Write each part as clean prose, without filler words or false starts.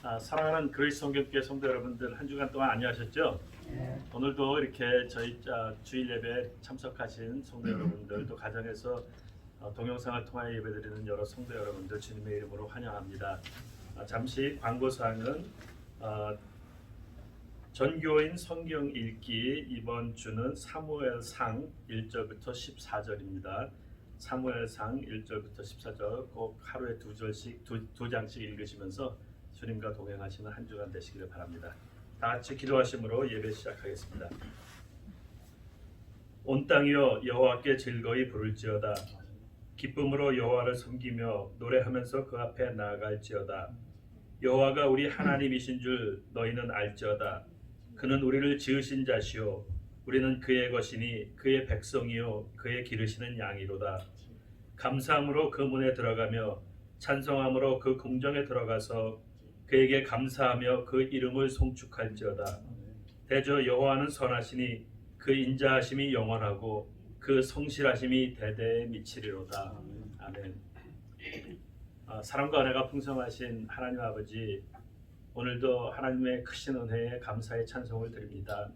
사랑하는 그레이스 성경교회 성도 여러분들, 한 주간 동안 안녕하셨죠? 오늘도 이렇게 저희 주일 예배에 참석하신 성도 여러분들, 또 가정에서 동영상을 통하여 예배드리는 여러 성도 여러분들 주님의 이름으로 환영합니다. 잠시 광고사항은 전교인 성경 읽기 이번 주는 사무엘상 1절부터 14절입니다. 사무엘상 1절부터 14절 꼭 하루에 두 장씩 읽으시면서 주님과 동행하시는 한 주간 되시기를 바랍니다. 다 같이 기도하심으로 예배 시작하겠습니다. 온 땅이여 여호와께 즐거이 부를지어다. 기쁨으로 여호와를 섬기며 노래하면서 그 앞에 나아갈지어다. 여호와가 우리 하나님이신 줄 너희는 알지어다. 그는 우리를 지으신 자시요 우리는 그의 것이니 그의 백성이요 그의 기르시는 양이로다. 감사함으로 그 문에 들어가며 찬송함으로 그 궁정에 들어가서 그에게 감사하며 그 이름을 송축할지어다. 대저 여호와는 선하시니 그 인자하심이 영원하고 그 성실하심이 대대에 미치리로다. 아멘. 사랑과 은혜가 풍성하신 하나님 아버지, 오늘도 하나님의 크신 은혜에 감사의 찬송을 드립니다.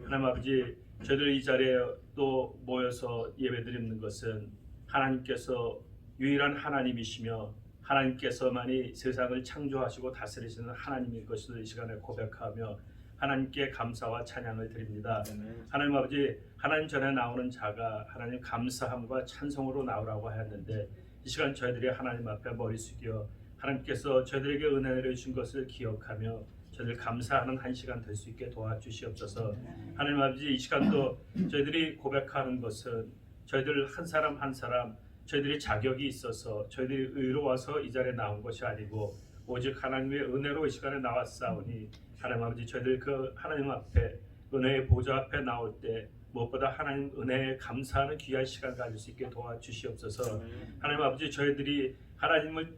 하나님 아버지, 저희들 이 자리에 또 모여서 예배드리는 것은 하나님께서 유일한 하나님이시며 하나님께서만이 세상을 창조하시고 다스리시는 하나님일 것을 이 시간에 고백하며 하나님께 감사와 찬양을 드립니다. 하나님 아버지, 하나님 전에 나오는 자가 하나님 감사함과 찬송으로 나오라고 하였는데, 이 시간 저희들이 하나님 앞에 머리 숙여 하나님께서 저희들에게 은혜 내려주신 것을 기억하며 저희들 감사하는 한 시간 될 수 있게 도와주시옵소서. 하나님 아버지, 이 시간도 저희들이 고백하는 것은 저희들 한 사람 한 사람 저희들이 자격이 있어서 저희들이 의로워서 이 자리에 나온 것이 아니고 오직 하나님의 은혜로 이 시간에 나왔사오니, 하나님 아버지, 저희들 그 하나님 앞에 은혜의 보좌 앞에 나올 때 무엇보다 하나님 은혜에 감사하는 귀한 시간 가질 수 있게 도와주시옵소서. 하나님 아버지, 저희들이 하나님을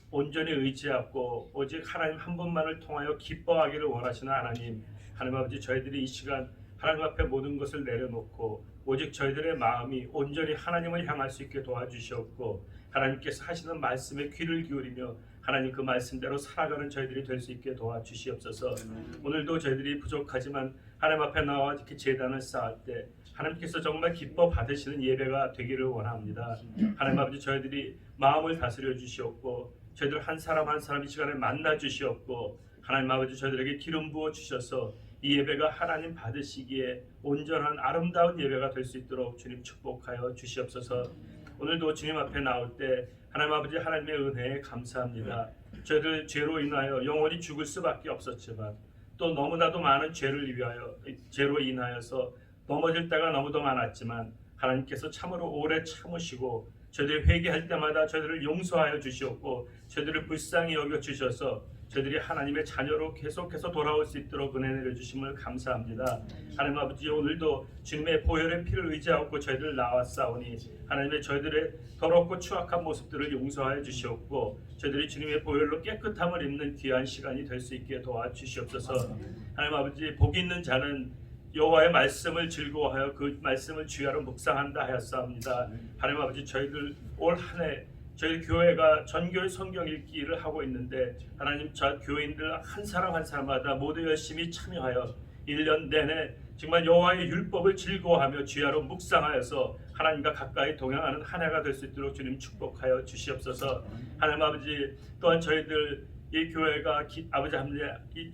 온전히 의지하고 오직 하나님 한 분만을 통하여 기뻐하기를 원하시는 하나님, 하나님 아버지, 저희들이 이 시간 하나님 앞에 모든 것을 내려놓고 오직 저희들의 마음이 온전히 하나님을 향할 수 있게 도와주시옵고, 하나님께서 하시는 말씀에 귀를 기울이며 하나님 그 말씀대로 살아가는 저희들이 될 수 있게 도와주시옵소서. 오늘도 저희들이 부족하지만 하나님 앞에 나와 이렇게 제단을 쌓을 때 하나님께서 정말 기뻐 받으시는 예배가 되기를 원합니다. 하나님 아버지, 저희들이 마음을 다스려 주시옵고 저희들 한 사람 한 사람 이 시간에 만나 주시옵고, 하나님 아버지, 저희들에게 기름 부어 주셔서 이 예배가 하나님 받으시기에 온전한 아름다운 예배가 될 수 있도록 주님 축복하여 주시옵소서. 오늘도 주님 앞에 나올 때 하나님 아버지, 하나님의 은혜에 감사합니다. 저희들 죄로 인하여 영원히 죽을 수밖에 없었지만 또 너무나도 많은 죄로 인하여서 넘어질 때가 너무도 많았지만 하나님께서 참으로 오래 참으시고 저희들이 회개할 때마다 저희들을 용서하여 주시옵고 저희들을 불쌍히 여겨 주셔서 저희들이 하나님의 자녀로 계속해서 돌아올 수 있도록 은혜 내려주심을 감사합니다. 하나님 아버지, 오늘도 주님의 보혈의 피를 의지하고 저희들 나왔사오니 하나님의 저희들의 더럽고 추악한 모습들을 용서하여 주시옵고 저희들이 주님의 보혈로 깨끗함을 입는 귀한 시간이 될 수 있게 도와주시옵소서. 하나님 아버지, 복 있는 자는 여호와의 말씀을 즐거워하여 그 말씀을 주야로 묵상한다 하였사옵니다. 하나님 아버지, 저희들 올 한 해 저희 교회가 전교회 성경 읽기를 하고 있는데 하나님, 저 교인들 한 사람 한 사람마다 모두 열심히 참여하여 1년 내내 정말 여호와의 율법을 즐거워하며 주야로 묵상하여서 하나님과 가까이 동행하는 한 해가 될 수 있도록 주님 축복하여 주시옵소서. 하나님 아버지, 또한 저희들 이 교회가 아버지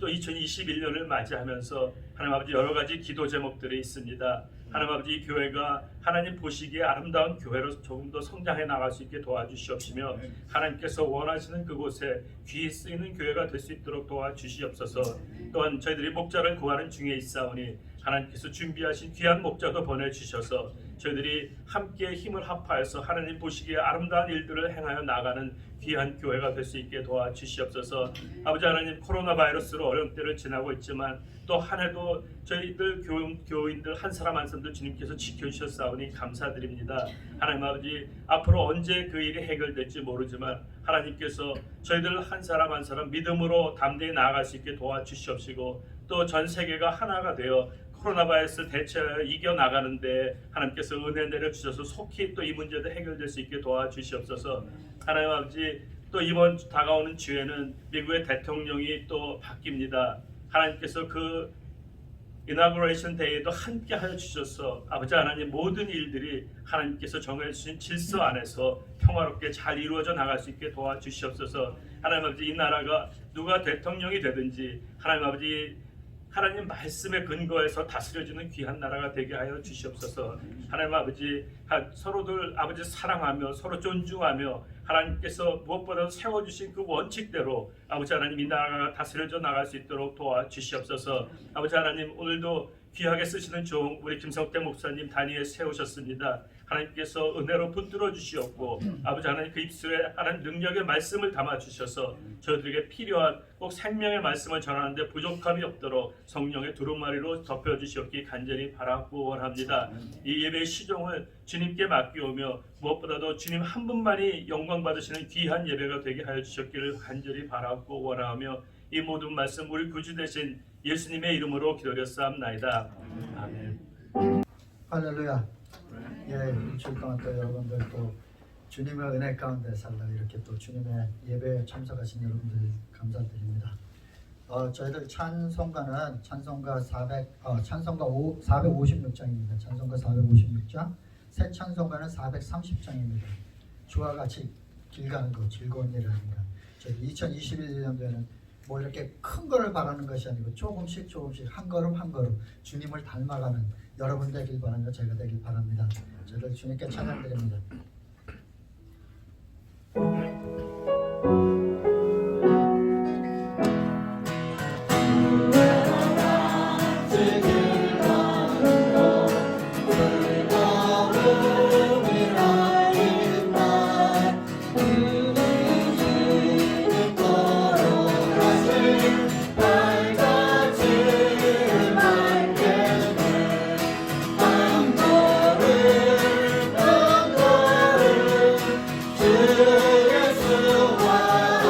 또 2021년을 맞이하면서 하나님 아버지 여러 가지 기도 제목들이 있습니다. 하나님 아버지, 이 교회가 하나님 보시기에 아름다운 교회로 조금 더 성장해 나갈 수 있게 도와주시옵시며 하나님께서 원하시는 그곳에 귀히 쓰이는 교회가 될 수 있도록 도와주시옵소서. 또한 저희들이 목자를 구하는 중에 있사오니 하나님께서 준비하신 귀한 목자도 보내주셔서 저희들이 함께 힘을 합하여서 하나님 보시기에 아름다운 일들을 행하여 나가는 귀한 교회가 될 수 있게 도와주시옵소서. 아버지 하나님, 코로나 바이러스로 어려운 때를 지나고 있지만 또 한 해도 저희들 교인들 한 사람 한 사람도 주님께서 지켜주셨사오니 감사드립니다. 하나님 아버지, 앞으로 언제 그 일이 해결될지 모르지만 하나님께서 저희들 한 사람 한 사람 믿음으로 담대히 나아갈 수 있게 도와주시옵시고 또 전 세계가 하나가 되어 코로나 바이러스 대처하여 이겨나가는데 하나님께서 은혜 내려주셔서 속히 또 이 문제도 해결될 수 있게 도와주시옵소서. 하나님 아버지, 또 이번 다가오는 주에는 미국의 대통령이 또 바뀝니다. 하나님께서 그 이나그레이션 데이에도 함께 하여 주셔서 아버지 하나님 모든 일들이 하나님께서 정해 주신 질서 안에서 평화롭게 잘 이루어져 나갈 수 있게 도와주시옵소서. 하나님 아버지, 이 나라가 누가 대통령이 되든지 하나님 아버지 하나님 말씀에 근거해서 다스려지는 귀한 나라가 되게 하여 주시옵소서. 하나님 아버지, 서로들 아버지 사랑하며 서로 존중하며 하나님께서 무엇보다도 세워주신 그 원칙대로 아버지 하나님 이 나라가 다스려져 나갈 수 있도록 도와주시옵소서. 아버지 하나님, 오늘도 귀하게 쓰시는 종 우리 김성태 목사님 단위에 세우셨습니다. 하나님께서 은혜로 붙들어 주시옵고 아버지 하나님 그 입술에 하나님 능력의 말씀을 담아 주셔서 저희들에게 필요한 꼭 생명의 말씀을 전하는데 부족함이 없도록 성령의 두루마리로 덮여 주시옵기 간절히 바라고 원합니다. 이 예배의 시종을 주님께 맡기오며 무엇보다도 주님 한 분만이 영광 받으시는 귀한 예배가 되게 하여 주셨기를 간절히 바라고 원하며 이 모든 말씀 우리 구주 되신 예수님의 이름으로 기도드렸사옵나이다. 아멘. 할렐루야. 예, 일주일 동안 또 여러분들 또 주님의 은혜 가운데 살라 이렇게 또 주님의 예배에 참석하신 여러분들 감사드립니다. 저희들 찬송가는 찬송가 456장입니다. 찬송가 456장. 새 찬송가는 430장입니다. 주와 같이 길 가는 거 즐거운 일 아닌가. 저희 2021년도에는 뭐 이렇게 큰 거를 바라는 것이 아니고 조금씩 한 걸음 한 걸음 주님을 닮아가는 여러분 되길 바라며 제가 되길 바랍니다. 저를 주님께 찬양드립니다. 예수와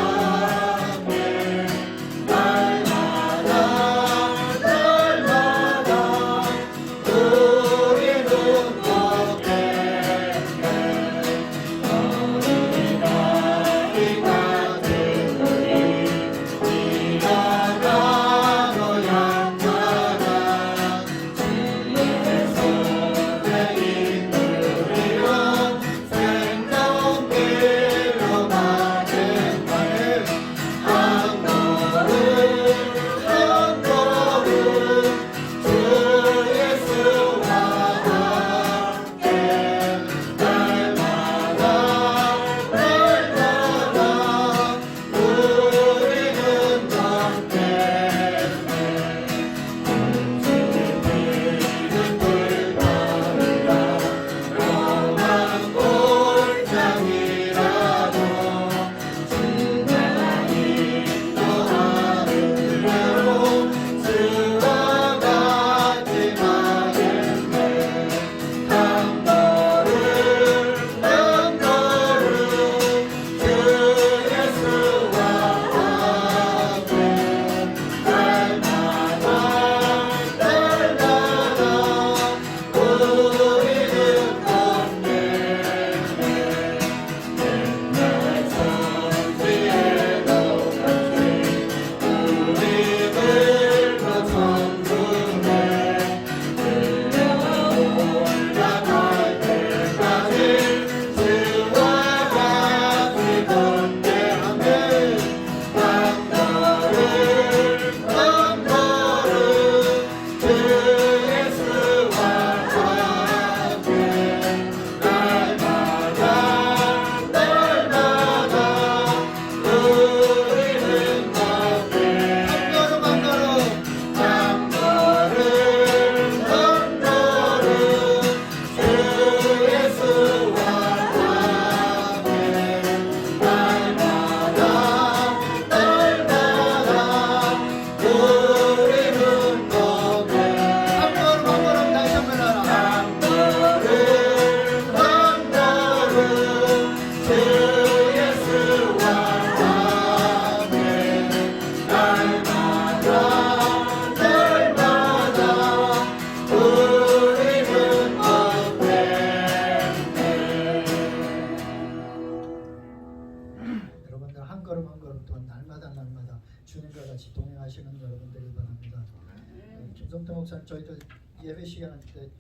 김성태 목사님 저희들 예배 시간 때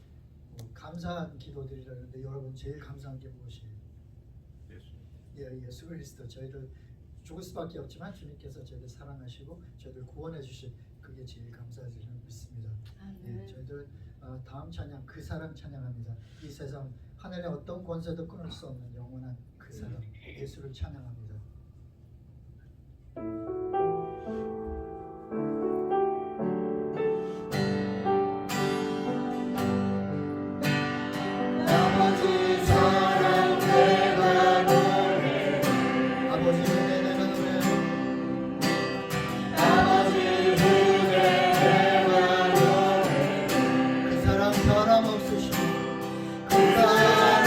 감사한 기도드리려는데 여러분 제일 감사한 게 무엇이에요? 예수 그리스도. 저희들 죽을 수밖에 없지만 주님께서 저희들 사랑하시고 저희들 구원해 주신 그게 제일 감사하지는 믿습니다. 저희들 다음 찬양 그 사랑 찬양합니다. 이 세상 하늘의 어떤 권세도 끊을 수 없는 영원한 그 사랑 예수를 찬양합니다. 아버지 사랑 내가 노래 아버지 은혜 내가 노래 아버지 은혜 내가 노래 그 사랑 변함없으신 그 사랑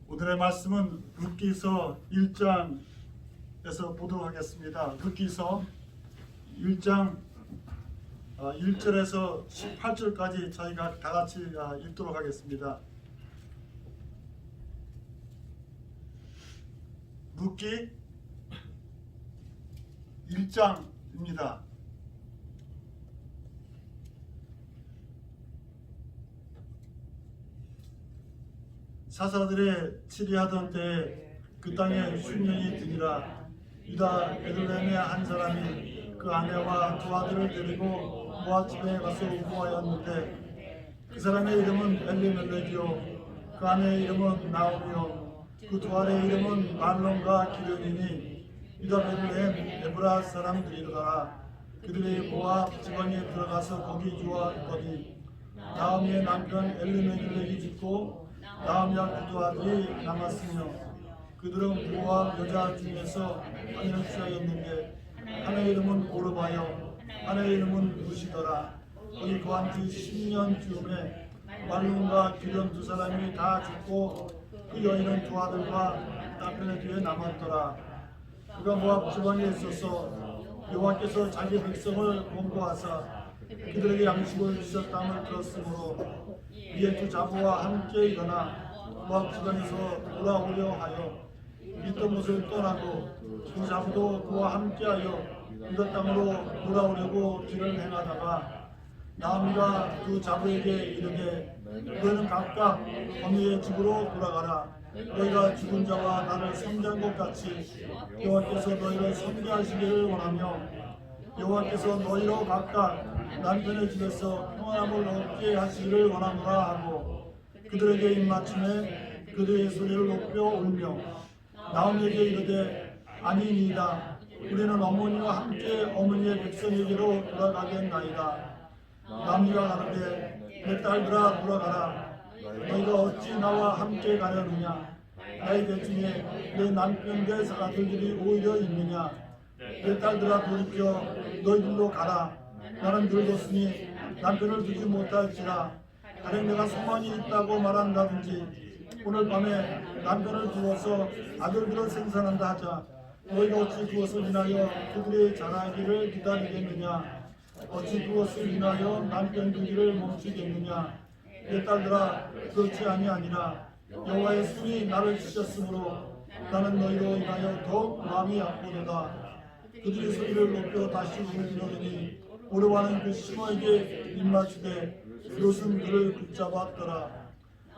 오늘의 말씀은 룻기서 1장에서 보도록 하겠습니다. 룻기서 1장 1절에서 18절까지 저희가 다 같이 읽도록 하겠습니다. 룻기 1장입니다. 사사들의 치리하던 때에 그 땅에 흉년이 드니라. 유다 베들레헴의 한 사람이 그 아내와 두 아들을 데리고 모압 집에 가서 우고하였는데 그 사람의 이름은 엘리멜렉이요 그 아내의 이름은 나오미요 그 두 아들의 이름은 말론과 기련이니 유다 베들레헴 에브라 사람들이더라. 그들이 모압 지방에 들어가서 거기 유하였거니 나오미의 남편 엘리멜렉이 죽고 나오미와 두 아들이 남았으며 그들은 모압 여자 중에서 아내를 취하였는데 하나의 이름은 오르바요 하나의 이름은 루시더라. 거기 거한 지 10년 쯤에 말론과 기련 두 사람이 다 죽고 그 여인은 두 아들과 남편의 뒤에 남았더라. 그가 모압 지방에 있어서 여호와께서 자기 백성을 공고하사 그들에게 양식을 주셨다함을 들었으므로 이에 두 자부와 함께 일어나 모압 지방에서 돌아오려 하여 있던 곳을 떠나고 두 자부도 그와 함께하여 유다 땅으로 돌아오려고 길을 행하다가 나오미가 두 자부에게 이르되 너희는 각각 어미의 집으로 돌아가라. 너희가 죽은 자와 나를 섬기는 것 같이 여호와께서 너희를 섬기하시기를 원하며 여호와께서 너희로 각각 남편의 집에서 평안함을 얻게 하시기를 원하노라 하고 그들에게 입맞춤에 그들의 소리를 높여 울며 나오미에게 이르되 아니니이다. 우리는 어머니와 함께 어머니의 백성에게로 돌아가겠나이다. 나오미가 가르되 내 딸들아 돌아가라. 너희가 어찌 나와 함께 가려느냐. 나의 대중에 내 남편 될 아들들이 오히려 있느냐. 내 딸들아 돌이켜 너희들로 가라. 나는 늙었으니 남편을 두지 못할지라. 가령 내가 소망이 있다고 말한다든지 오늘 밤에 남편을 두어서 아들들을 생산한다 하자. 너희가 어찌 그것을 인하여 그들의 자라기를 기다리겠느냐. 어찌 그것을 인하여 남편 두기를 멈추겠느냐. 내 딸들아 그렇지 아니하니라. 여호와의 손이 나를 치셨으므로 나는 너희로 인하여 더욱 마음이 아프도다. 그들이 소리를 높여 다시 울리더니 오르와는 그 시모에게 입맞추되 롯은 그를 붙잡았더라.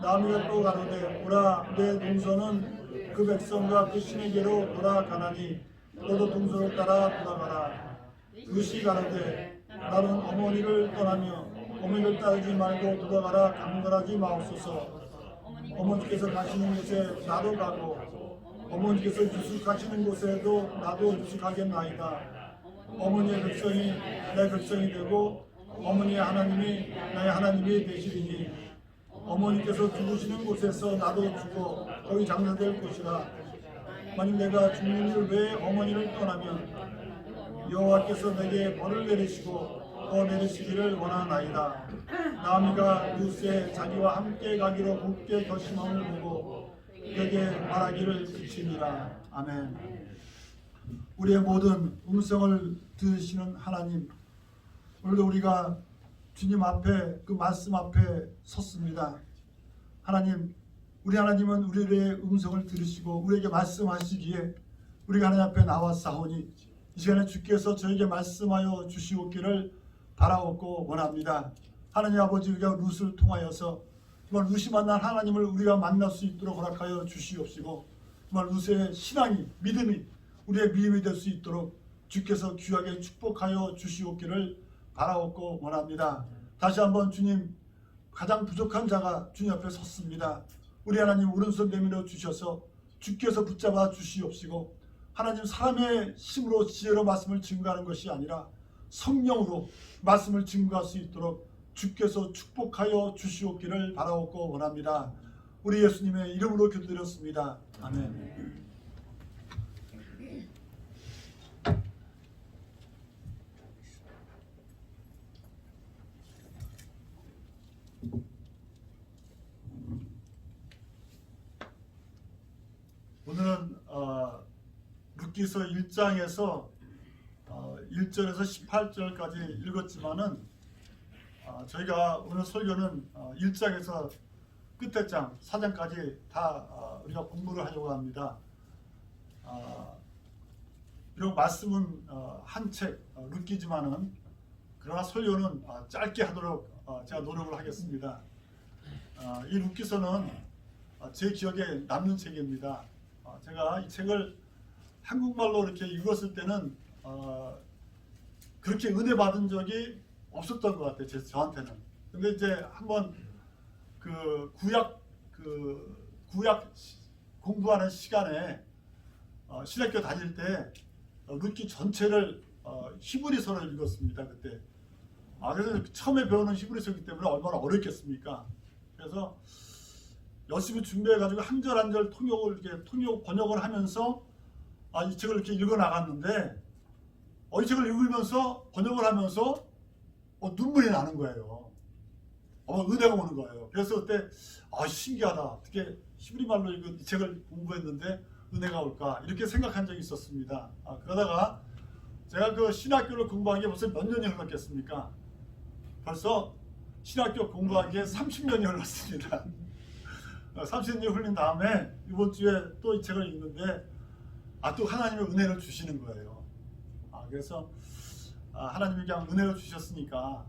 나무가 또 가로되 오라 내 동서는 그 백성과 그 신에게로 돌아가나니 너도 동서를 따라 돌아가라. 롯이 가로되 나는 어머니를 떠나며 어머니를 따르지 말고 돌아가라 강건하지 마옵소서. 어머니께서 가시는 곳에 나도 가고 어머니께서 유숙하시는 곳에도 나도 유숙하겠나이다. 어머니의 백성이 내 백성이 되고 어머니의 하나님이 나의 하나님이 되시리니 어머니께서 죽으시는 곳에서 나도 죽어 거기 장사될 것이라. 만일 내가 죽는 일 외에 어머니를 떠나면 여호와께서 내게 벌을 내리시고 더 내리시기를 원하나이다. 나오미가 룻에 자기와 함께 가기로 굳게 결심함을 보고 그에게 말하기를 그치니라. 아멘. 우리의 모든 음성을 들으시는 하나님, 오늘도 우리가 주님 앞에 그 말씀 앞에 섰습니다. 하나님, 우리 하나님은 우리의 음성을 들으시고 우리에게 말씀하시기에 우리가 하나님 앞에 나왔사오니 이 시간에 주께서 저에게 말씀하여 주시옵기를 바라옵고 원합니다. 하나님 아버지, 우리가 룻을 통하여서 정말 룻이 만난 하나님을 우리가 만날 수 있도록 허락하여 주시옵시고 정말 룻의 신앙이 믿음이 우리의 믿음이 될 수 있도록 주께서 귀하게 축복하여 주시옵기를 바라옵고 원합니다. 다시 한번 주님, 가장 부족한 자가 주님 앞에 섰습니다. 우리 하나님 오른손 내밀어 주셔서 주께서 붙잡아 주시옵시고 하나님 사람의 힘으로 지혜로 말씀을 증거하는 것이 아니라 성령으로 말씀을 증거할 수 있도록 주께서 축복하여 주시옵기를 바라옵고 원합니다. 우리 예수님의 이름으로 기도드렸습니다. 아멘. 오늘은 룻기서 1장에서 1절에서 18절까지 읽었지만은 저희가 오늘 설교는 1장에서 끝에 장 4장까지 다 우리가 공부를 하려고 합니다. 비록 말씀은 한 책 룻기지만은 그러나 설교는 짧게 하도록 제가 노력을 하겠습니다. 이 룻기서는 제 기억에 남는 책입니다. 제가 이 책을 한국말로 이렇게 읽었을 때는 그렇게 은혜 받은 적이 없었던 것 같아요. 저한테는. 근데 이제 한번 그 구약 공부하는 시간에 신학교 다닐 때 룻기 전체를 히브리서를 읽었습니다. 그때. 그래서 처음에 배우는 히브리서이기 때문에 얼마나 어렵겠습니까? 그래서 열심히 준비해가지고 한 절 한 절 통역 번역을 하면서 이 책을 이렇게 읽어 나갔는데 이 책을 읽으면서 번역을 하면서 눈물이 나는 거예요. 은혜가 오는 거예요. 그래서 그때 신기하다. 어떻게 히브리 말로 이 책을 공부했는데 은혜가 올까 이렇게 생각한 적이 있었습니다. 그러다가 제가 그 신학교를 공부한 게 벌써 몇 년이 흘렀겠습니까? 벌써 신학교 공부한 게 30년이 흘렀습니다. 30년이 흘린 다음에 이번 주에 또 이 책을 읽는데 또 하나님의 은혜를 주시는 거예요. 그래서 하나님이 그냥 은혜를 주셨으니까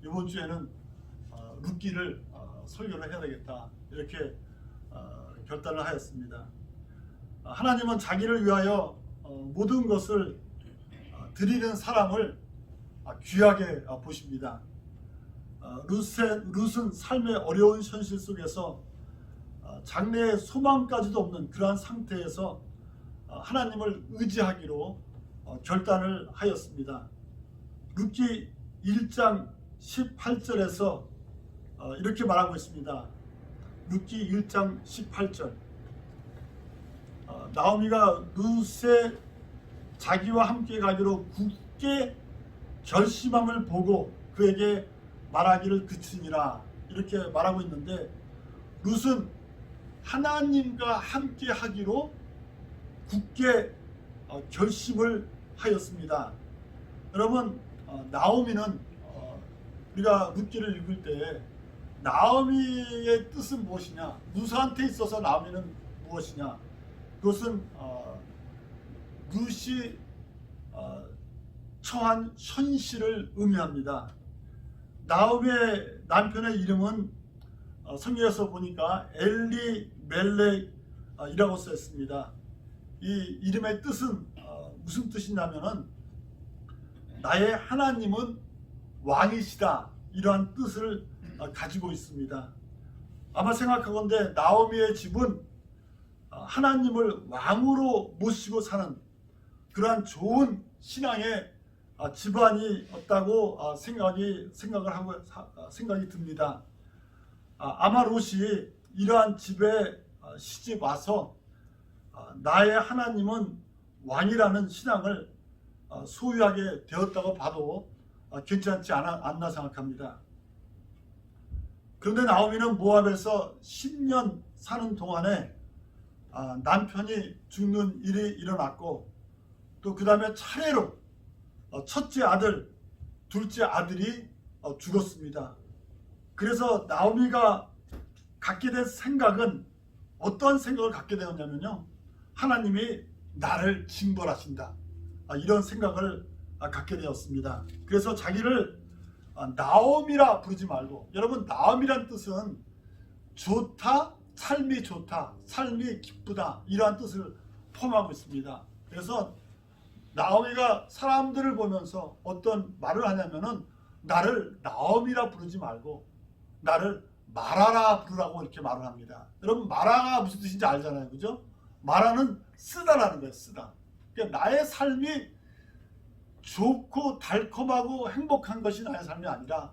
이번 주에는 룻기를 설교를 해야 되겠다 이렇게 결단을 하였습니다. 하나님은 자기를 위하여 모든 것을 드리는 사람을 귀하게 보십니다. 룻은 삶의 어려운 현실 속에서 장래의 소망까지도 없는 그러한 상태에서 하나님을 의지하기로 결단을 하였습니다. 룻기 1장 18절에서 이렇게 말하고 있습니다. 룻기 1장 18절. 나오미가 룻의 자기와 함께 가기로 굳게 결심함을 보고 그에게 말하기를 그치니라 이렇게 말하고 있는데, 룻은 하나님과 함께 하기로 굳게 결심을 하였습니다. 여러분, 나오미는 우리가 룻기를 읽을 때 나오미의 뜻은 무엇이냐, 룻한테 있어서 나오미는 무엇이냐, 그것은 룻이 처한 현실을 의미합니다. 나오미의 남편의 이름은 성경에서 보니까 엘리멜렉이라고 써있습니다. 이 이름의 뜻은 무슨 뜻이냐면은 나의 하나님은 왕이시다, 이러한 뜻을 가지고 있습니다. 아마 생각하건대 나오미의 집은 하나님을 왕으로 모시고 사는 그러한 좋은 신앙의 집안이었다고 생각이 듭니다. 아마 롯이 이러한 집에 시집 와서 나의 하나님은 왕이라는 신앙을 소유하게 되었다고 봐도 괜찮지 않나 생각합니다. 그런데 나오미는 모압에서 10년 사는 동안에 남편이 죽는 일이 일어났고, 또 그 다음에 차례로 첫째 아들, 둘째 아들이 죽었습니다. 그래서 나오미가 갖게 된 생각은 어떤 생각을 갖게 되었냐면요, 하나님이 나를 징벌하신다, 이런 생각을 갖게 되었습니다. 그래서 자기를 나오미라 부르지 말고, 여러분, 나오미란 뜻은 좋다, 삶이 좋다, 삶이 기쁘다, 이러한 뜻을 포함하고 있습니다. 그래서 나오미가 사람들을 보면서 어떤 말을 하냐면은 나를 나오미라 부르지 말고 나를 마라라 부르라고 이렇게 말을 합니다. 여러분, 마라가 무슨 뜻인지 알잖아요, 그죠? 마라는 쓰다라는 거예요, 쓰다. 그러니까 나의 삶이 좋고 달콤하고 행복한 것이 나의 삶이 아니라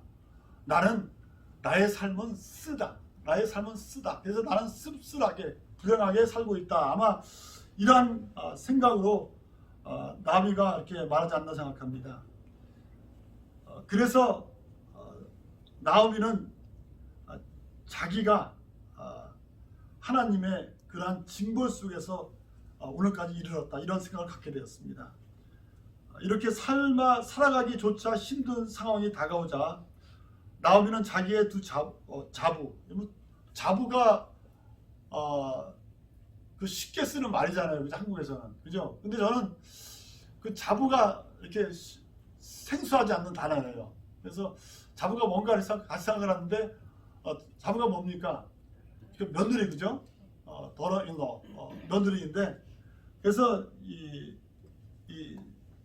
나의 삶은 쓰다. 나의 삶은 쓰다. 그래서 나는 씁쓸하게 불행하게 살고 있다. 아마 이러한 생각으로 나오미가 이렇게 말하지 않나 생각합니다. 그래서 나오미는 자기가 하나님의 그러한 징벌 속에서 오늘까지 이르렀다, 이런 생각을 갖게 되었습니다. 이렇게 살아가기 조차 힘든 상황이 다가오자 나오미는 자기의 두 자부가 그 쉽게 쓰는 말이잖아요, 그죠? 한국에서는, 그죠? 근데 저는 그 자부가 이렇게 생소하지 않는 단어예요. 그래서 자부가 뭔가를 같이 생각을 하는데, 자부가 뭡니까? 그 며느리, 그죠? 더러인러, 며느리인데, 그래서 이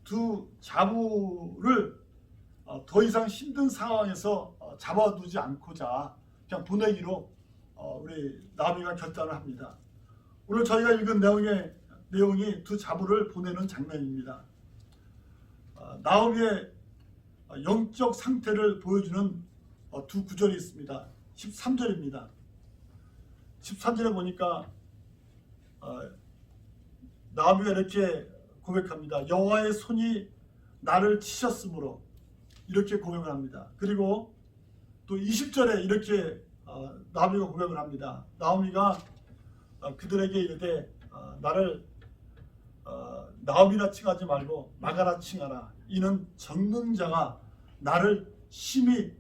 두 자부를 더 이상 힘든 상황에서 잡아두지 않고자 그냥 보내기로 우리 나오미가 결단을 합니다. 오늘 저희가 읽은 내용이 두 자부를 보내는 장면입니다. 나오미의 영적 상태를 보여주는 두 구절이 있습니다. 13절입니다. 13절에 보니까 나오미가 이렇게 고백합니다. 여호와의 손이 나를 치셨으므로 이렇게 고백을 합니다. 그리고 또 20절에 이렇게 나오미가 고백을 합니다. 나오미가 그들에게 이르되 나를 나오미라 칭하지 말고 마가라 칭하라. 이는 적는 자가 나를 심히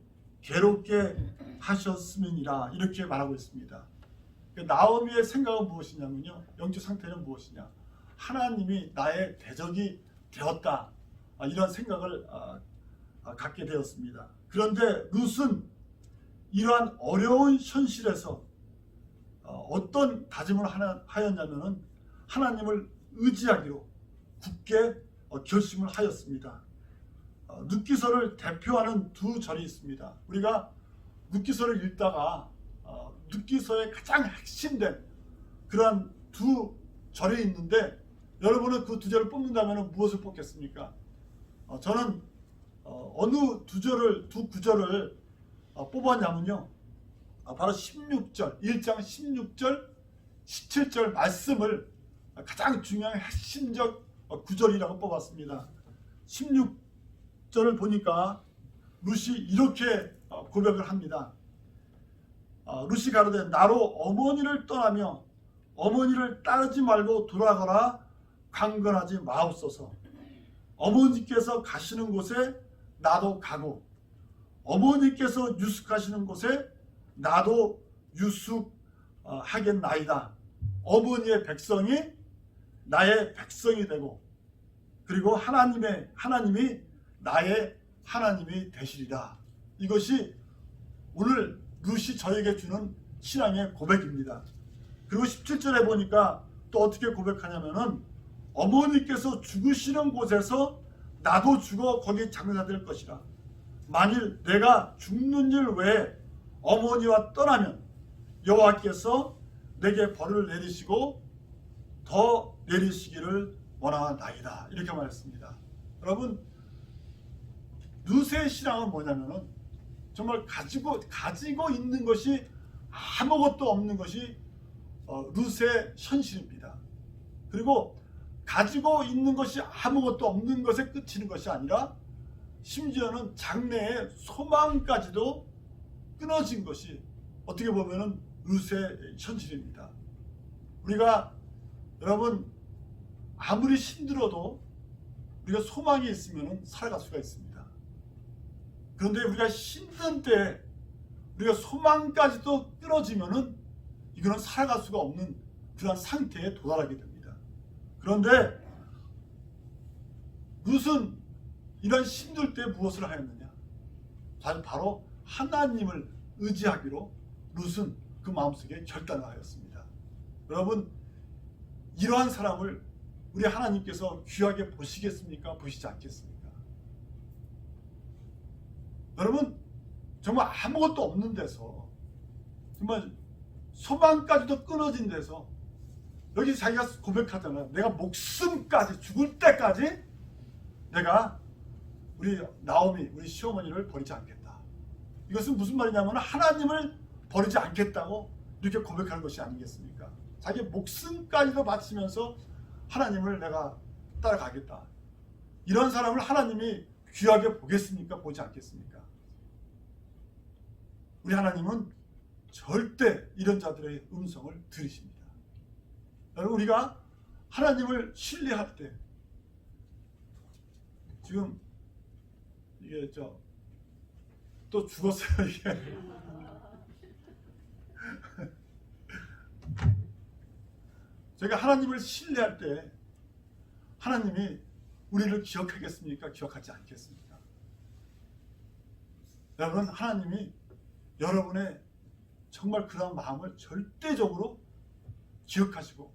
괴롭게 하셨음이니라. 이렇게 말하고 있습니다. 나오미의 생각은 무엇이냐면요, 영적 상태는 무엇이냐, 하나님이 나의 대적이 되었다, 이런 생각을 갖게 되었습니다. 그런데 룻은 이러한 어려운 현실에서 어떤 다짐을 하였냐면은 하나님을 의지하기로 굳게 결심을 하였습니다. 룻기서를 대표하는 두 절이 있습니다. 우리가 룻기서를 읽다가 룻기서의 가장 핵심된 그러한 두 절이 있는데, 여러분은 그 두 절을 뽑는다면 무엇을 뽑겠습니까? 저는 어느 두 구절을 뽑았냐면요, 바로 16절, 1장 16절, 17절 말씀을 가장 중요한 핵심적 구절이라고 뽑았습니다. 16절을 보니까 룻이 이렇게 고백을 합니다. 룻이 가로되 나로 어머니를 떠나며 어머니를 따르지 말고 돌아가라 강건하지 마옵소서. 어머니께서 가시는 곳에 나도 가고 어머니께서 유숙하시는 곳에 나도 유숙하겠나이다. 어머니의 백성이 나의 백성이 되고, 그리고 하나님이 나의 하나님이 되시리라. 이것이 오늘 룻이 저에게 주는 신앙의 고백입니다. 그리고 17절에 보니까 또 어떻게 고백하냐면은 어머니께서 죽으시는 곳에서 나도 죽어 거기 장사될 것이라. 만일 내가 죽는 일 외에 어머니와 떠나면 여호와께서 내게 벌을 내리시고 더 내리시기를 원하나이다. 이렇게 말했습니다. 여러분, 룻의 신앙은 뭐냐면은 정말 가지고 있는 것이 아무것도 없는 것이 룻의 현실입니다. 그리고 가지고 있는 것이 아무것도 없는 것에 그치는 것이 아니라 심지어는 장래의 소망까지도 끊어진 것이 어떻게 보면은 룻의 현실입니다. 우리가 여러분 아무리 힘들어도 우리가 소망이 있으면 살아갈 수가 있습니다. 그런데 우리가 힘든 때 우리가 소망까지도 끊어지면은 이거는 살아갈 수가 없는 그런 상태에 도달하게 됩니다. 그런데 룻은 이런 힘들 때 무엇을 하였느냐? 바로 하나님을 의지하기로 룻은 그 마음속에 결단을 하였습니다. 여러분, 이러한 사람을 우리 하나님께서 귀하게 보시겠습니까? 보시지 않겠습니까? 여러분, 정말 아무것도 없는 데서, 정말 소망까지도 끊어진 데서, 여기 자기가 고백하잖아요. 내가 목숨까지, 죽을 때까지 내가 우리 나오미, 우리 시어머니를 버리지 않겠다. 이것은 무슨 말이냐면 하나님을 버리지 않겠다고 이렇게 고백하는 것이 아니겠습니까? 자기 목숨까지도 바치면서 하나님을 내가 따라가겠다. 이런 사람을 하나님이 귀하게 보겠습니까? 보지 않겠습니까? 우리 하나님은 절대 이런 자들의 음성을 들으십니다. 여러분, 우리가 하나님을 신뢰할 때, 지금 이게 또 죽었어요 이게. 저희가 하나님을 신뢰할 때 하나님이 우리를 기억하겠습니까? 기억하지 않겠습니까? 여러분, 하나님이 여러분의 정말 그런 마음을 절대적으로 기억하시고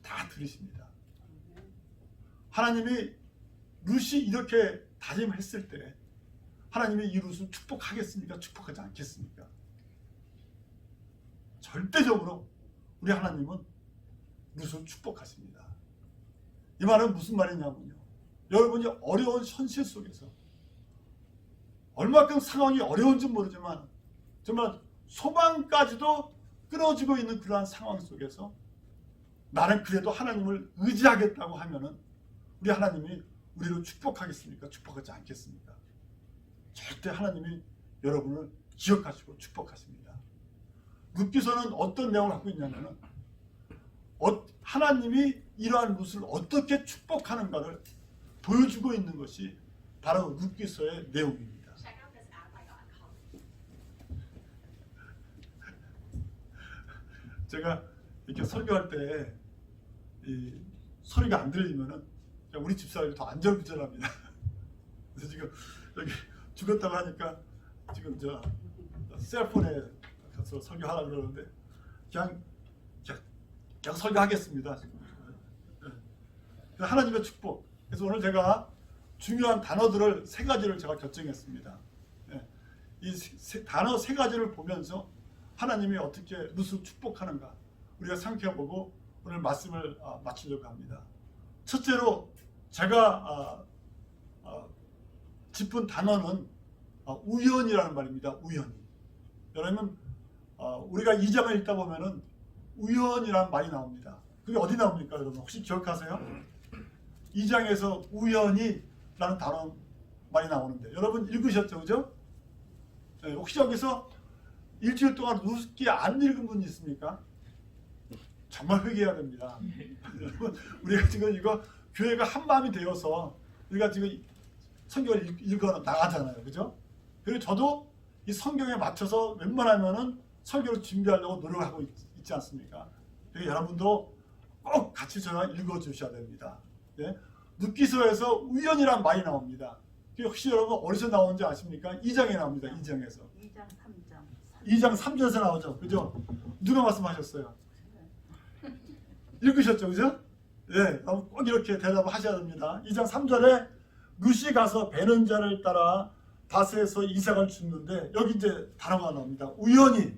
다 들으십니다. 하나님이 룻이 이렇게 다짐했을 때 하나님이 이 룻을 축복하겠습니까? 축복하지 않겠습니까? 절대적으로 우리 하나님은 룻을 축복하십니다. 이 말은 무슨 말이냐면요, 여러분이 어려운 현실 속에서 얼마큼 상황이 어려운지 모르지만 정말 소망까지도 끊어지고 있는 그러한 상황 속에서 나는 그래도 하나님을 의지하겠다고 하면은 우리 하나님이 우리를 축복하겠습니까? 축복하지 않겠습니까? 절대 하나님이 여러분을 기억하시고 축복하십니다. 룻기서는 어떤 내용을 갖고 있냐면은 하나님이 이러한 룻을 어떻게 축복하는가를 보여주고 있는 것이 바로 룻기서의 내용입니다. 제가 이렇게 설교할 때 이 소리가 안 들리면은 우리 집사람이 더 안절부절합니다. 그래서 지금 여기 죽었다고 하니까 지금 저 셀폰에 가서 설교하라고 그러는데 그냥 설교하겠습니다. 하나님의 축복. 그래서 오늘 제가 중요한 단어들을 세 가지를 제가 결정했습니다. 이 단어 세 가지를 보면서 하나님이 어떻게 룻을 축복하는가 우리가 생각해보고 오늘 말씀을 마치려고 합니다. 첫째로 제가 짚은 단어는 우연이라는 말입니다. 우연히. 여러분 우리가 2장을 읽다 보면은 우연이라는 말이 나옵니다. 그게 어디 나옵니까, 여러분? 혹시 기억하세요? 2장에서 우연히라는 단어 말이 나오는데 여러분 읽으셨죠, 그죠? 네, 혹시 여기서 일주일 동안 룻기 안 읽은 분 있습니까? 정말 회개해야 됩니다. 여러분 우리가 지금 이거 교회가 한 마음이 되어서 우리가 지금 성경을 읽어 나가잖아요, 그죠? 그리고 저도 이 성경에 맞춰서 웬만하면은 설교를 준비하려고 노력하고 있지 않습니까? 그래서 여러분도 꼭 같이 저와 읽어 주셔야 됩니다. 네? 룻기서에서 우연이란 말이 나옵니다. 혹시 여러분 어디서 나오는지 아십니까? 2장에 나옵니다. 2장에서. 2장 3장. 2장 3절에서 나오죠. 그죠? 누가 말씀하셨어요? 읽으셨죠, 그죠? 네, 꼭 이렇게 대답을 하셔야 됩니다. 2장 3절에 룻이 가서 베는 자를 따라 다스에서 이삭을 줍는데 여기 이제 단어가 나옵니다. 우연히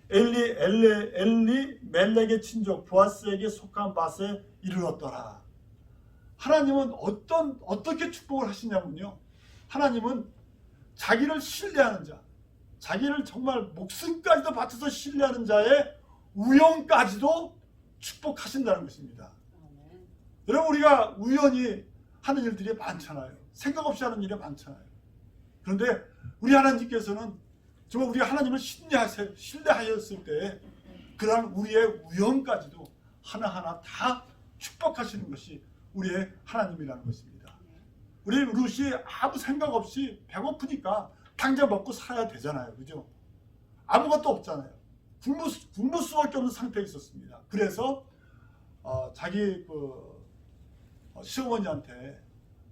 엘리 멜렉의 친족 보아스에게 속한 밭에 이르렀더라. 하나님은 어떻게 축복을 하시냐면요. 하나님은 자기를 신뢰하는 자, 자기를 정말 목숨까지도 바쳐서 신뢰하는 자의 우연까지도 축복하신다는 것입니다. 여러분 우리가 우연히 하는 일들이 많잖아요. 생각 없이 하는 일이 많잖아요. 그런데 우리 하나님께서는 정말 우리가 하나님을 신뢰하였을 때 그러한 우리의 우연까지도 하나하나 다 축복하시는 것이 우리의 하나님이라는 것입니다. 우리 룻이 아무 생각 없이 배고프니까 당장 먹고 살아야 되잖아요. 그죠? 아무것도 없잖아요. 굶을 수밖에 없는 상태에 있었습니다. 그래서 자기 시어머니한테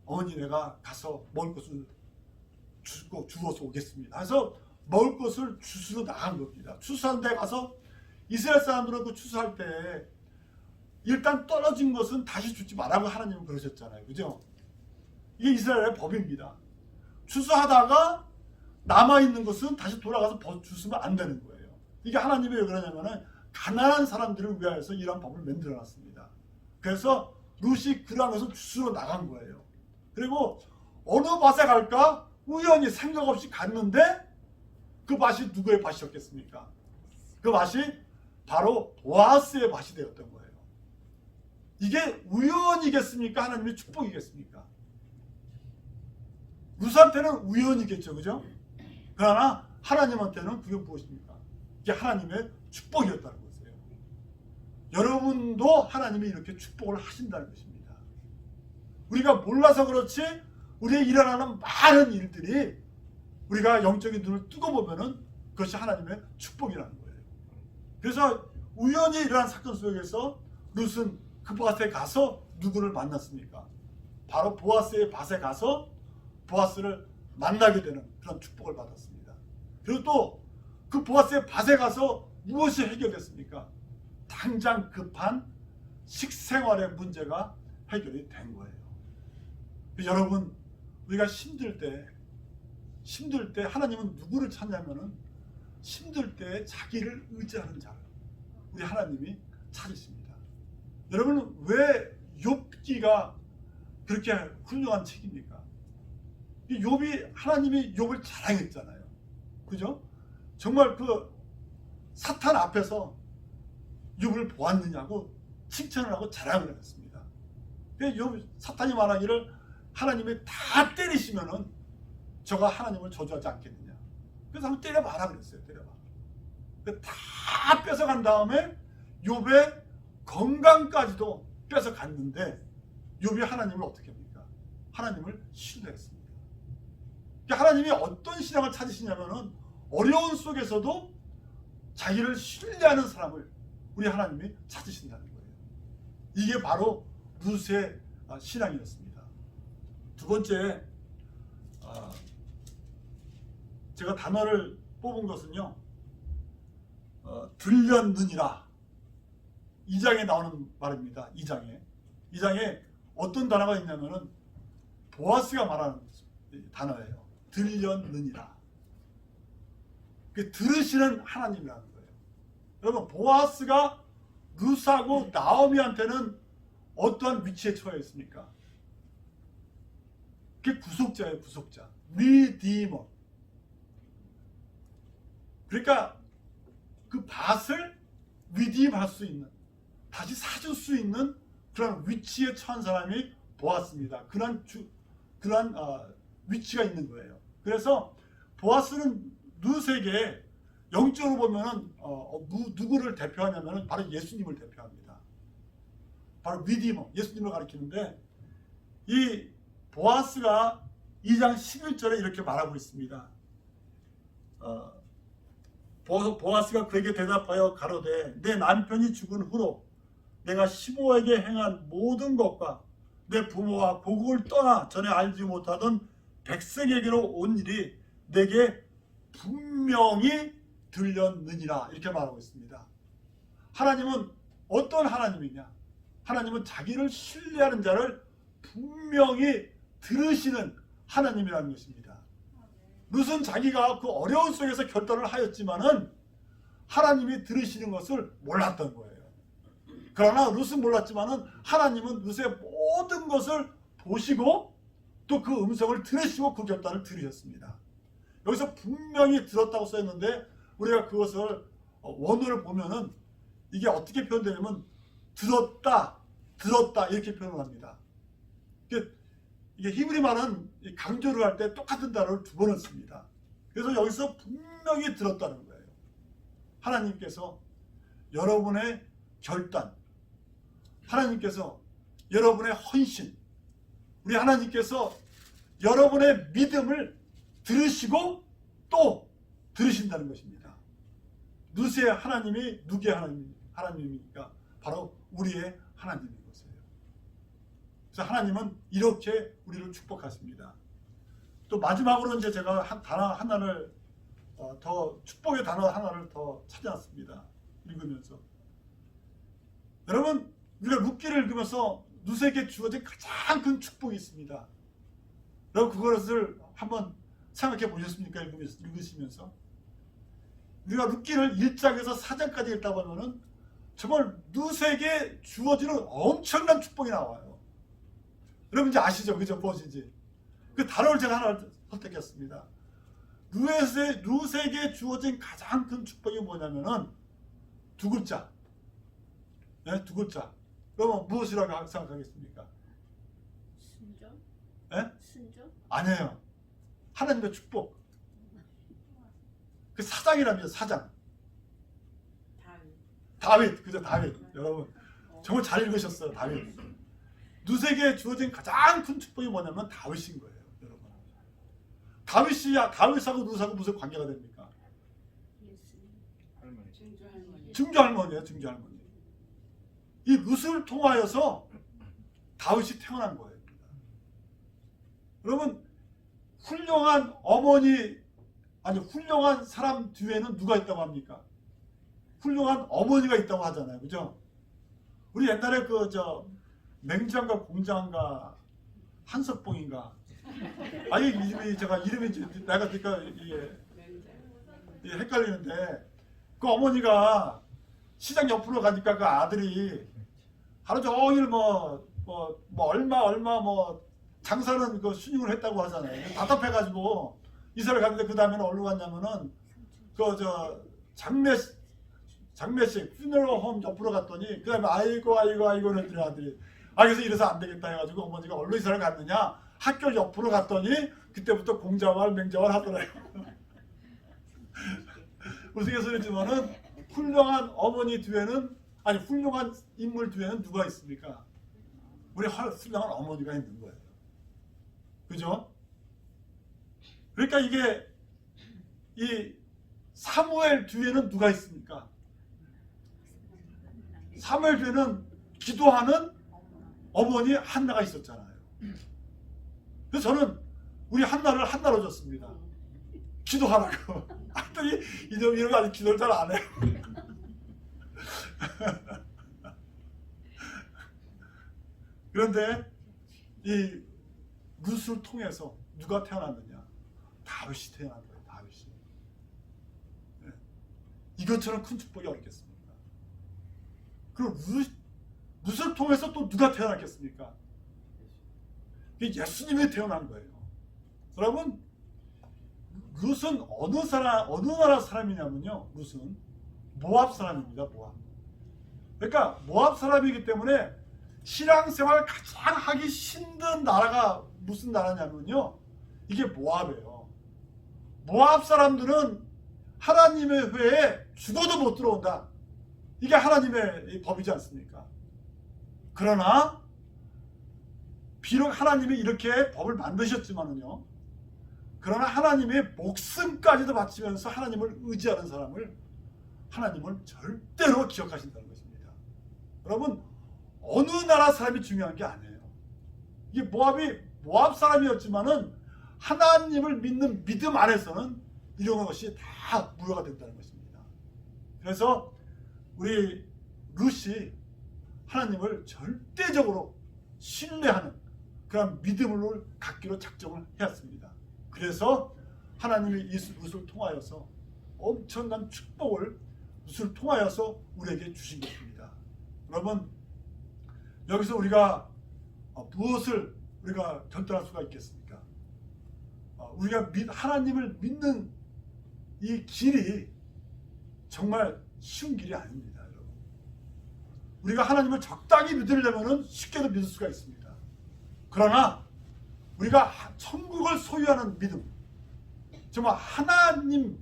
어머니 내가 가서 먹을 것을 주워서 오겠습니다. 그래서 먹을 것을 주스러 나간 겁니다. 추수한 데 가서 이스라엘 사람들은 그 추수할 때 일단 떨어진 것은 다시 주지 말라고 하나님은 그러셨잖아요. 그죠? 이게 이스라엘의 법입니다. 추수하다가 남아있는 것은 다시 돌아가서 주시면 안 되는 거예요. 이게 하나님이 왜 그러냐면은 가난한 사람들을 위하여서 이런 법을 만들어 놨습니다. 그래서 룻이 그러한 것을 주스러 나간 거예요. 그리고 어느 밭에 갈까? 우연히 생각 없이 갔는데 그 밭이 누구의 밭이었겠습니까? 그 밭이 바로 보아스의 밭이 되었던 거예요. 이게 우연이겠습니까? 하나님의 축복이겠습니까? 룻한테는 우연이겠죠, 그죠? 그러나 하나님한테는 그게 무엇입니까? 이게 하나님의 축복이었다는 것이에요. 여러분도 하나님이 이렇게 축복을 하신다는 것입니다. 우리가 몰라서 그렇지 우리의 일어나는 많은 일들이 우리가 영적인 눈을 뜨고 보면은 그것이 하나님의 축복이라는 거예요. 그래서 우연히 일어난 사건 속에서 룻은 그 밭에 가서 누구를 만났습니까? 바로 보아스의 밭에 가서 보아스를 만나게 되는 그런 축복을 받았습니다. 그리고 또 그 보아스의 밭에 가서 무엇이 해결됐습니까? 당장 급한 식생활의 문제가 해결이 된 거예요. 여러분 우리가 힘들 때 하나님은 누구를 찾냐면은 힘들 때 자기를 의지하는 자를 우리 하나님이 찾으십니다. 여러분 왜 욥기가 그렇게 훌륭한 책입니까? 욥이 하나님이 욥을 자랑했잖아요. 그죠? 정말 그 사탄 앞에서 욥을 보았느냐고 칭찬을 하고 자랑을 했습니다. 사탄이 말하기를 하나님이 다 때리시면은 저가 하나님을 저주하지 않겠느냐. 그래서 한번 때려봐라 그랬어요. 때려봐. 다 뺏어간 다음에 욥의 건강까지도 뺏어갔는데 욥이 하나님을 어떻게 합니까? 하나님을 신뢰했습니다. 하나님이 어떤 신앙을 찾으시냐면은 어려운 속에서도 자기를 신뢰하는 사람을 우리 하나님이 찾으신다는 거예요. 이게 바로 룻의 신앙이었습니다. 두 번째, 제가 단어를 뽑은 것은요, 들렸느니라. 2장에 나오는 말입니다. 2장에 어떤 단어가 있냐면은 보아스가 말하는 단어예요. 들렸느니라. 들으시는 하나님이라는 거예요. 여러분, 보아스가 룻하고 나오미한테는 어떠한 위치에 처해 있습니까? 그게 구속자예요. 구속자. 리디머. 그러니까 그 밭을 리디임할 수 있는, 다시 사줄 수 있는 그런 위치에 처한 사람이 보아스입니다. 그런 위치가 있는 거예요. 그래서 보아스는 룻에게 영적으로 보면은 누구를 대표하냐면은 바로 예수님을 대표합니다. 바로 리디머, 예수님을 가리키는데, 이 보아스가 2장 11절에 이렇게 말하고 있습니다. 보아스가 그에게 대답하여 가로되 내 남편이 죽은 후로 내가 시므에게 행한 모든 것과 내 부모와 고국을 떠나 전에 알지 못하던 백성에게로 온 일이 내게 분명히 들렸느니라. 이렇게 말하고 있습니다. 하나님은 어떤 하나님이냐? 하나님은 자기를 신뢰하는 자를 분명히 들으시는 하나님이라는 것입니다. 룻은 자기가 그 어려운 속에서 결단을 하였지만은 하나님이 들으시는 것을 몰랐던 거예요. 그러나 룻은 몰랐지만은 하나님은 룻의 모든 것을 보시고 또 그 음성을 들으시고 그 결단을 들으셨습니다. 여기서 분명히 들었다고 써있는데 우리가 그것을 원어를 보면은 이게 어떻게 표현되냐면 들었다 이렇게 표현을 합니다. 이게 히브리 말은 강조를 할 때 똑같은 단어를 두 번을 씁니다. 그래서 여기서 분명히 들었다는 거예요. 하나님께서 여러분의 결단, 하나님께서 여러분의 헌신, 우리 하나님께서 여러분의 믿음을 들으시고 또 들으신다는 것입니다. 룻의 하나님이 누구의 하나님입니까? 바로 우리의 하나님인 것이에요. 그래서 하나님은 이렇게 우리를 축복하십니다. 또 마지막으로 이제 제가 단어 하나를 더 축복의 단어 하나를 더 찾아놨습니다. 읽으면서 여러분, 우리가 룻기를 읽으면서 룻에게 주어진 가장 큰 축복이 있습니다. 여러분 그것을 한번 생각해 보셨습니까? 읽으시면서 우리가 룻기를 1장에서 4장까지 읽다 보면은 정말 룻에게 주어지는 엄청난 축복이 나와요. 여러분 이제 아시죠? 그죠? 무엇인지. 그 단어를 제가 하나 선택했습니다. 룻에게 주어진 가장 큰 축복이 뭐냐면은 두 글자. 네, 두 글자. 그러면 무엇이라고 생각하겠습니까? 순종? 네? 순종? 아니에요. 하나님의 축복. 그 사장이랍니다. 사장. 다윗. 그죠? 다윗. 여러분 정말 잘 읽으셨어요. 다윗. 룻에게 주어진 가장 큰 축복이 뭐냐면 다윗인 거예요. 여러분. 다윗하고 룻하고 무슨 관계가 됩니까? 증조 할머니예요. 증조 할머니. 이 룻을 통하여서 다윗이 태어난 거예요. 여러분 훌륭한 어머니, 아니 훌륭한 사람 뒤에는 누가 있다고 합니까? 훌륭한 어머니가 있다고 하잖아요. 그죠? 우리 옛날에 맹장가 공장가 한석봉인가, 아니 이름이 내가 그러니까 이게 헷갈리는데, 그 어머니가 시장 옆으로 가니까 그 아들이 하루 종일 얼마 장사는 그 순임을 했다고 하잖아요. 답답해가지고 이사를 갔는데 그 다음에는 어디로 갔냐면은 장례식 퓨너럴 홈 옆으로 갔더니 그 다음에 아이고 그랬더니 아들이 그래서 이래서 안 되겠다 해가지고 어머니가 얼른 이사를 갔느냐, 학교 옆으로 갔더니 그때부터 공자왈 맹자왈 하더래요. 우스갯소리지만은 훌륭한 어머니 뒤에는, 아니 훌륭한 인물 뒤에는 누가 있습니까? 우리 훌륭한 어머니가 있는 거예요. 그죠? 그러니까 이게 이 사무엘 뒤에는 누가 있습니까? 사무엘 뒤에는 기도하는 어머니 한나가 있었잖아요. 그래서 저는 우리 한나를 한나로 줬습니다. 기도하라고. 하더니 이놈이 아직 기도를 잘 안 해요. 그런데 이 룻을 통해서 누가 태어났느냐? 다윗이 태어난 거예요. 다윗이. 네. 이것처럼 큰 축복이 어렵겠습니까? 그럼 룻을 통해서 또 누가 태어났겠습니까? 예수님이 태어난 거예요. 여러분, 룻은 어느 나라 사람이냐면요, 룻은 모압 사람입니다. 모압. 그러니까 모압 사람이기 때문에 신앙생활 가장 하기 힘든 나라가 무슨 나라냐면요, 이게 모압이에요. 모압 사람들은 하나님의 회에 죽어도 못 들어온다. 이게 하나님의 법이지 않습니까? 그러나 비록 하나님이 이렇게 법을 만드셨지만은요, 그러나 하나님의 목숨까지도 바치면서 하나님을 의지하는 사람을 하나님은 절대로 기억하신다는 것입니다. 여러분, 어느 나라 사람이 중요한 게 아니에요. 이게 모압 사람이었지만은 하나님을 믿는 믿음 안에서는 이런 것이 다 무효가 된다는 것입니다. 그래서 우리 룻이 하나님을 절대적으로 신뢰하는 그런 믿음을 갖기로 작정을 해왔습니다. 그래서 하나님이 이 룻을 통하여서 엄청난 축복을 룻을 통하여서 우리에게 주신 것입니다. 여러분, 여기서 우리가 무엇을 우리가 결단할 수가 있겠습니까? 우리가 하나님을 믿는 이 길이 정말 쉬운 길이 아닙니다, 여러분. 우리가 하나님을 적당히 믿으려면 쉽게도 믿을 수가 있습니다. 그러나 우리가 천국을 소유하는 믿음, 정말 하나님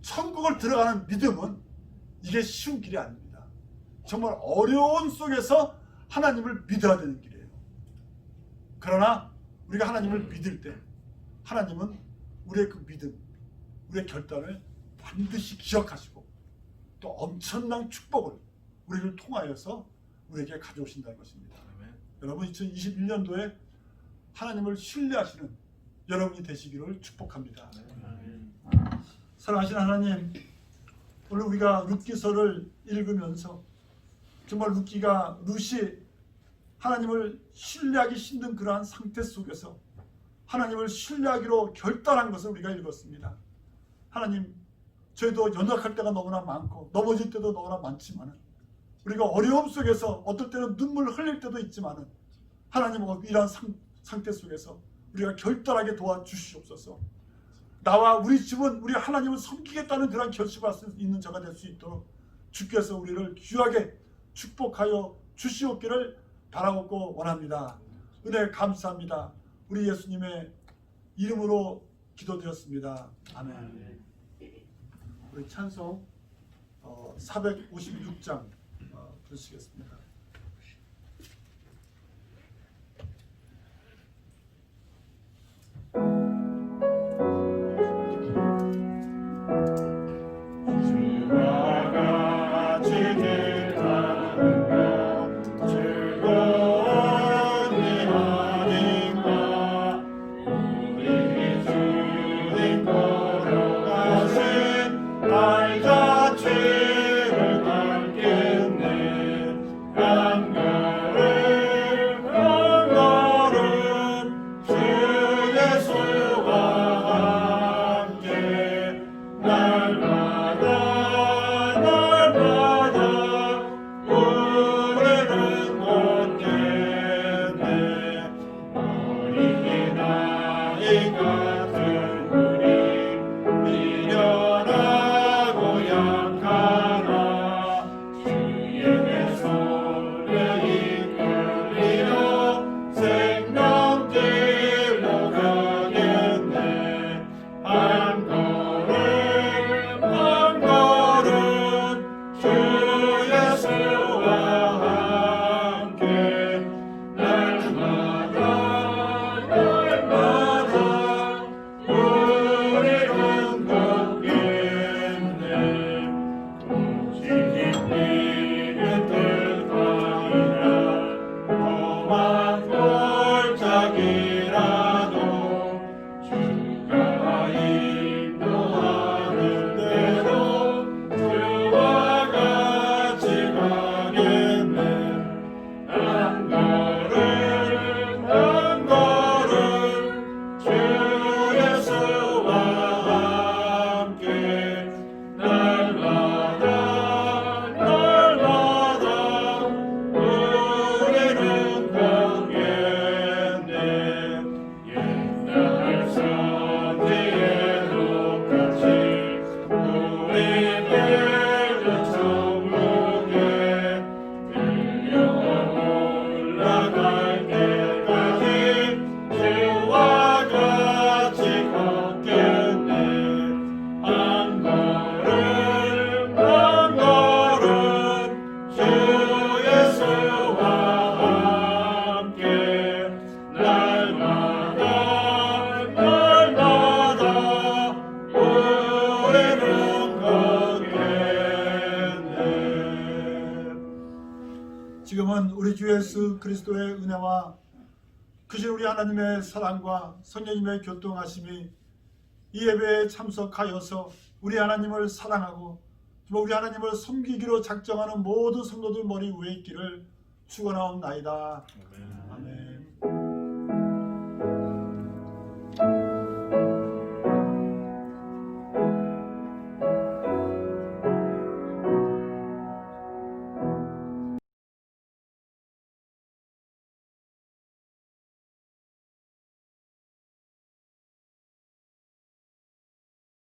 천국을 들어가는 믿음은 이게 쉬운 길이 아닙니다. 정말 어려운 속에서 하나님을 믿어야 되는 길이에요. 그러나 우리가 하나님을 믿을 때 하나님은 우리의 그 믿음, 우리의 결단을 반드시 기억하시고 또 엄청난 축복을 우리를 통하여서 우리에게 가져오신다는 것입니다. 여러분, 2021년도에 하나님을 신뢰하시는 여러분이 되시기를 축복합니다. 사랑하시는 하나님, 오늘 우리가 룻기서를 읽으면서 정말 룻이 하나님을 신뢰하기 힘든 그러한 상태 속에서 하나님을 신뢰하기로 결단한 것을 우리가 읽었습니다. 하나님, 저희도 연약할 때가 너무나 많고 넘어질 때도 너무나 많지만 우리가 어려움 속에서 어떨 때는 눈물 흘릴 때도 있지만 하나님, 이러한 상태 속에서 우리가 결단하게 도와주시옵소서. 나와 우리 집은 우리 하나님을 섬기겠다는 그런 결심을 할 수 있는 자가 될 수 있도록 주께서 우리를 귀하게 축복하여 주시옵기를 바라옵고 원합니다. 은혜 감사합니다. 우리 예수님의 이름으로 기도드렸습니다. 아멘. 우리 찬송 456장 부르시겠습니다. 날 자체를 밝겠네. 이제는 우리 주 예수 그리스도의 은혜와 크신 우리 하나님의 사랑과 성령님의 교통하심이 이 예배에 참석하여서 우리 하나님을 사랑하고 우리 하나님을 섬기기로 작정하는 모든 성도들 머리 위에 있기를 축원하옵나이다. 아멘.